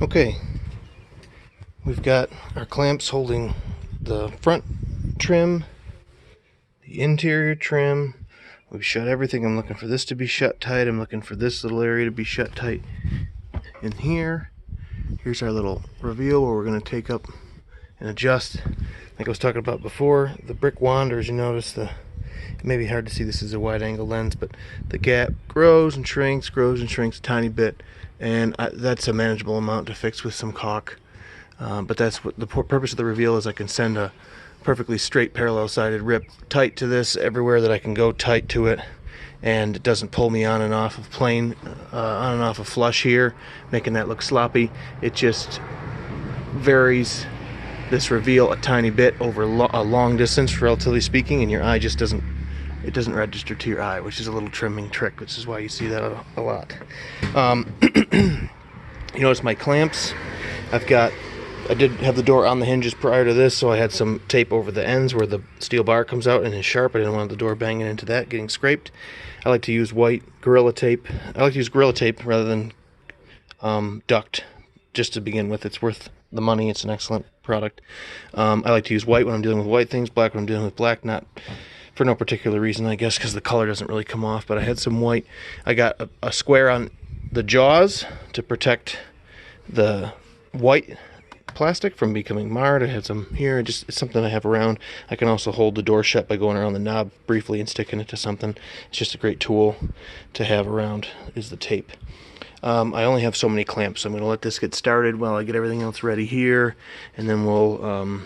Okay, we've got our clamps holding the front trim, the interior trim. We've shut everything. I'm looking for this to be shut tight. I'm looking for this little area to be shut tight in here. Here's our little reveal where we're going to take up and adjust. Like I was talking about before, the brick wanders. You notice it may be hard to see, this is a wide angle lens, but the gap grows and shrinks a tiny bit, and that's a manageable amount to fix with some caulk. But that's what the purpose of the reveal is. I can send a perfectly straight parallel sided rip tight to this everywhere that I can go tight to it, and it doesn't pull me on and off of plane, on and off of flush here, making that look sloppy. It just varies this reveal a tiny bit over a long distance, relatively speaking, and your eye just doesn't register to your eye, which is a little trimming trick, which is why you see that a lot. You notice my clamps. I did have the door on the hinges prior to this, so I had some tape over the ends where the steel bar comes out and is sharp. I didn't want the door banging into that, getting scraped. I like to use white Gorilla Tape. I like to use Gorilla Tape rather than duct, just to begin with. It's worth the money. It's an excellent product. I like to use white when I'm dealing with white things, black when I'm dealing with black, not for no particular reason, I guess, because the color doesn't really come off, but I had some white. I got a square on the jaws to protect the white plastic from becoming marred. I had some here. It's something I have around. I can also hold the door shut by going around the knob briefly and sticking it to something. It's just a great tool to have around, is the tape. I only have so many clamps, so I'm going to let this get started while I get everything else ready here, and then we'll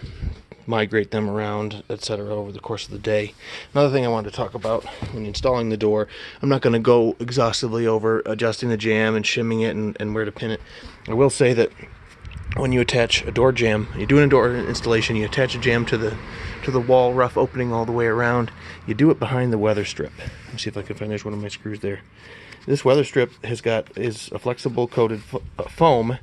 migrate them around, etc., over the course of the day. Another thing I wanted to talk about when installing the door, I'm not going to go exhaustively over adjusting the jamb and shimming it and where to pin it. I will say that when you attach a door jamb, you're doing a door installation, you attach a jamb to the wall rough opening all the way around. You do it behind the weather strip. Let me see if I can find, there's one of my screws there. This weather strip is a flexible coated foam,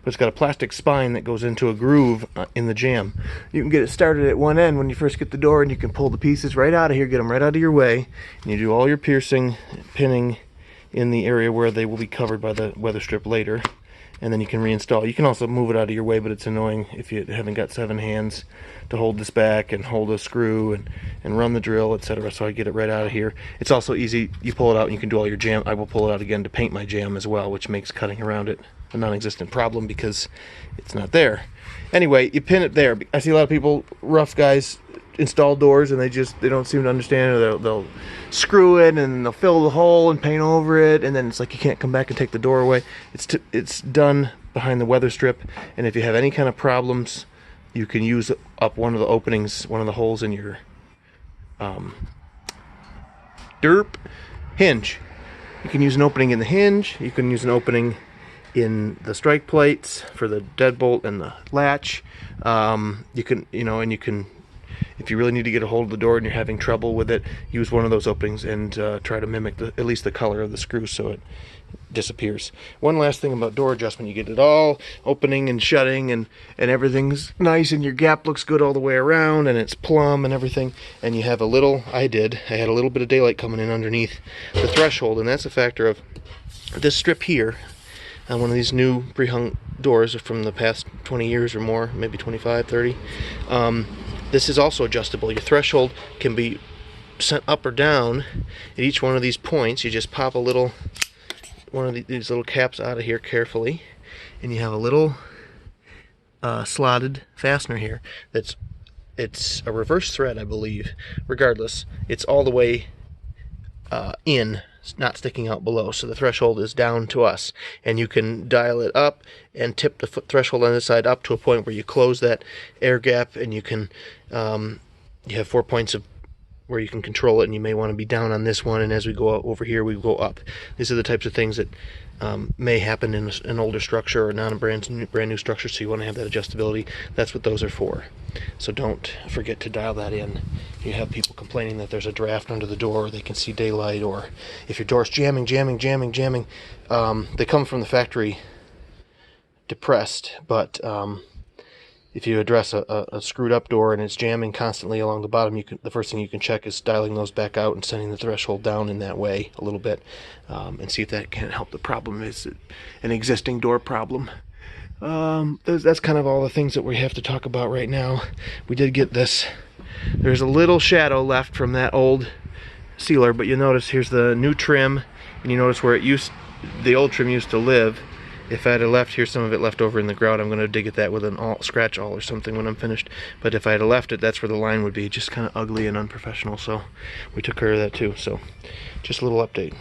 but it's got a plastic spine that goes into a groove in the jamb. You can get it started at one end when you first get the door, and you can pull the pieces right out of here, get them right out of your way, and you do all your piercing, pinning in the area where they will be covered by the weather strip later, and then you can reinstall. You can also move it out of your way, but it's annoying if you haven't got 7 hands to hold this back and hold a screw and run the drill, etc. So I get it right out of here. It's also easy. You pull it out and you can do all your jamb. I will pull it out again to paint my jamb as well, which makes cutting around it a non-existent problem because it's not there. Anyway, you pin it there. I see a lot of people, rough guys, install doors and they don't seem to understand it. They'll screw it and they'll fill the hole and paint over it, and then it's like you can't come back and take the door away. It's done behind the weather strip, and if you have any kind of problems, you can use up one of the openings, one of the holes in your hinge. You can use an opening in the hinge. You can use an opening in the strike plates for the deadbolt and the latch. You can, if you really need to get a hold of the door and you're having trouble with it, use one of those openings and try to mimic at least the color of the screw so it disappears. One last thing about door adjustment, you get it all opening and shutting and everything's nice and your gap looks good all the way around and it's plumb and everything, and you have a little, I had a little bit of daylight coming in underneath the threshold, and that's a factor of this strip here on one of these new pre-hung doors from the past 20 years or more, maybe 25, 30. This is also adjustable. Your threshold can be sent up or down at each one of these points. You just pop one of these little caps out of here carefully, and you have a little slotted fastener here. It's a reverse thread, I believe. Regardless, it's all the way in, not sticking out below, so the threshold is down to us, and you can dial it up and tip the threshold on this side up to a point where you close that air gap, and you can you have 4 points of where you can control it, and you may want to be down on this one, and as we go over here we go up. These are the types of things that may happen in an older structure or not a brand new structure, so you want to have that adjustability. That's what those are for. So don't forget to dial that in. You have people complaining that there's a draft under the door, or they can see daylight, or if your door's jamming, they come from the factory depressed, but if you address a screwed up door and it's jamming constantly along the bottom, the first thing you can check is dialing those back out and sending the threshold down in that way a little bit, and see if that can help the problem. Is it an existing door problem? That's kind of all the things that we have to talk about right now. We did get this. There's a little shadow left from that old sealer, but you notice here's the new trim, and you notice where the old trim used to live. If I had left here, some of it left over in the grout, I'm going to dig at that with an scratch awl or something when I'm finished. But if I had left it, that's where the line would be, just kind of ugly and unprofessional. So we took care of that too. So just a little update.